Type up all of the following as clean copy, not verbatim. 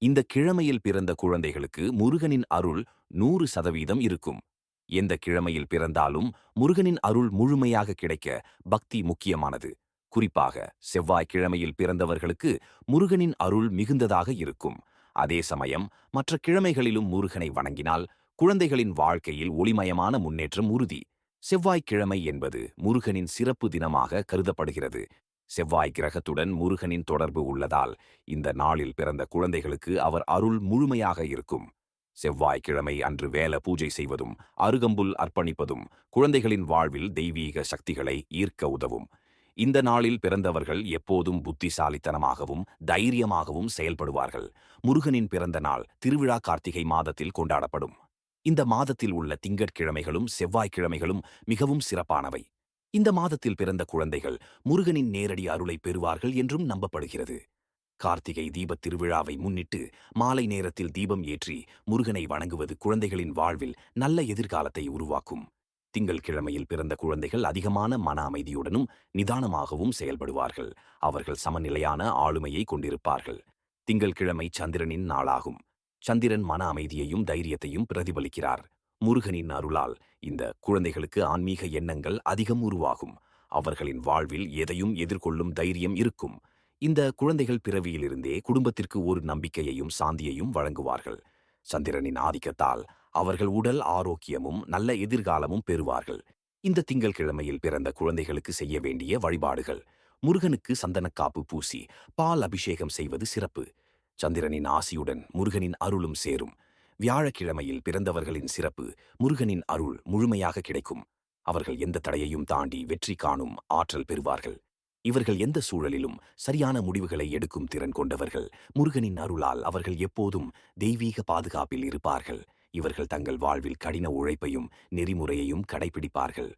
இந்த கிழமையில் பிறந்த குழந்தைகளுக்கு முருகனின் அருள் 100% இருக்கும். எந்த கிழமையில் பிறந்தாலும் முருகனின் அருள் முழுமையாக கிடைக்க பக்தி முக்கியமானது. குறிப்பாக செவ்வாய் கிழமையில் பிறந்தவர்களுக்கு முருகனின் அருள் மிகுந்ததாக இருக்கும். அதே சமயம் மற்ற கிழமைகளிலும் முருகனை வணங்கினால் குழந்தைகளின் வாழ்க்கையில் ஒளிமயமான முன்னேற்றம் உறுதி. செவ்வாய்க்கிழமை என்பது முருகனின் சிறப்பு தினமாக கருதப்படுகிறது. செவ்வாய் கிரகத்துடன் முருகனின் தொடர்பு உள்ளதால் இந்த நாளில் பிறந்த குழந்தைகளுக்கு அவர் அருள் முழுமையாக இருக்கும். செவ்வாய்க்கிழமை அன்று வேல பூஜை செய்வதும் அருகம்புல் அர்ப்பணிப்பதும் குழந்தைகளின் வாழ்வில் தெய்வீக சக்திகளை ஈர்க்க உதவும். இந்த நாளில் பிறந்தவர்கள் எப்போதும் புத்திசாலித்தனமாகவும் தைரியமாகவும் செயல்படுவார்கள். முருகனின் பிறந்த நாள் திருவிழா கார்த்திகை மாதத்தில் கொண்டாடப்படும். இந்த மாதத்தில் உள்ள திங்கட்கிழமைகளும் செவ்வாய்க்கிழமைகளும் மிகவும் சிறப்பானவை. இந்த மாதத்தில் பிறந்த குழந்தைகள் முருகனின் நேரடி அருளை பெறுவார்கள் என்றும் நம்பப்படுகிறது. கார்த்திகை தீபத் திருவிழாவை முன்னிட்டு மாலை நேரத்தில் தீபம் ஏற்றி முருகனை வணங்குவது குழந்தைகளின் வாழ்வில் நல்ல எதிர்காலத்தை உருவாக்கும். திங்கள் கிழமையில் பிறந்த குழந்தைகள் அதிகமான மன அமைதியுடனும் நிதானமாகவும் செயல்படுவார்கள். அவர்கள் சமநிலையான ஆளுமையை கொண்டிருப்பார்கள். திங்கள் கிழமை சந்திரனின் நாளாகும். சந்திரன் மன அமைதியையும் தைரியத்தையும் பிரதிபலிக்கிறார். முருகனின் அருளால் இந்த குழந்தைகளுக்கு ஆன்மீக எண்ணங்கள் அதிகம் உருவாகும். அவர்களின் வாழ்வில் எதையும் எதிர்கொள்ளும் தைரியம் இருக்கும். இந்த குழந்தைகள் பிறவியிலிருந்தே குடும்பத்திற்கு ஒரு நம்பிக்கையையும் சாந்தியையும் வழங்குவார்கள். சந்திரனின் ஆதிக்கத்தால் அவர்கள் உடல் ஆரோக்கியமும் நல்ல எதிர்காலமும் பெறுவார்கள். இந்த திங்கள்கிழமையில் பிறந்த குழந்தைகளுக்கு செய்ய வேண்டிய வழிபாடுகள்: முருகனுக்கு சந்தனக்காப்பு பூசி பால் அபிஷேகம் செய்வது சிறப்பு. சந்திரனின் ஆசியுடன் முருகனின் அருளும் சேரும். வியாழக்கிழமையில் பிறந்தவர்களின் சிறப்பு: முருகனின் அருள் முழுமையாக கிடைக்கும். அவர்கள் எந்த தடையையும் தாண்டி வெற்றி காணும் ஆற்றல் பெறுவார்கள். இவர்கள் எந்த சூழலிலும் சரியான முடிவுகளை எடுக்கும் திறன் கொண்டவர்கள். முருகனின் அருளால் அவர்கள் எப்போதும் தெய்வீக பாதுகாப்பில் இருப்பார்கள். இவர்கள் தங்கள் வாழ்வில் கடின உழைப்பையும் நெறிமுறையையும் கடைபிடிப்பார்கள்.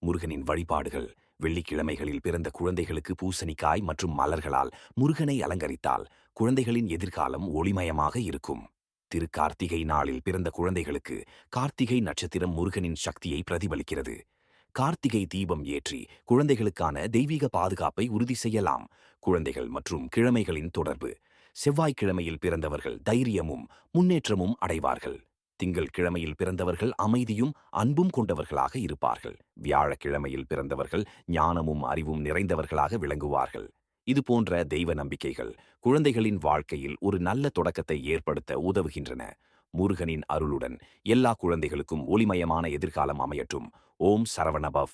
முருகனின் வழிபாடுகள்: வெள்ளிக்கிழமைகளில் பிறந்த குழந்தைகளுக்கு பூசணிக்காய் மற்றும் மலர்களால் முருகனை அலங்கரித்தால் குழந்தைகளின் எதிர்காலம் ஒளிமயமாக இருக்கும். திரு கார்த்திகை நாளில் பிறந்த குழந்தைகளுக்கு கார்த்திகை நட்சத்திரம் முருகனின் சக்தியை பிரதிபலிக்கிறது. கார்த்திகை தீபம் ஏற்றி குழந்தைகளுக்கான தெய்வீக பாதுகாப்பை உறுதி செய்யலாம். குழந்தைகள் மற்றும் கிழமைகளின் தொடர்பு: செவ்வாய்க்கிழமையில் பிறந்தவர்கள் தைரியமும் முன்னேற்றமும் அடைவார்கள். திங்கள் கிழமையில் பிறந்தவர்கள் அமைதியும் அன்பும் கொண்டவர்களாக இருப்பார்கள். வியாழக்கிழமையில் பிறந்தவர்கள் ஞானமும் அறிவும் நிறைந்தவர்களாக விளங்குவார்கள். இது போன்ற தெய்வ நம்பிக்கைகள் குழந்தைகளின் வாழ்க்கையில் ஒரு நல்ல தொடக்கத்தை ஏற்படுத்த உதவுகின்றன. முருகனின் அருளுடன் எல்லா குழந்தைகளுக்கும் ஒளிமயமான எதிர்காலம் அமையட்டும். ஓம் சரவணபவ்.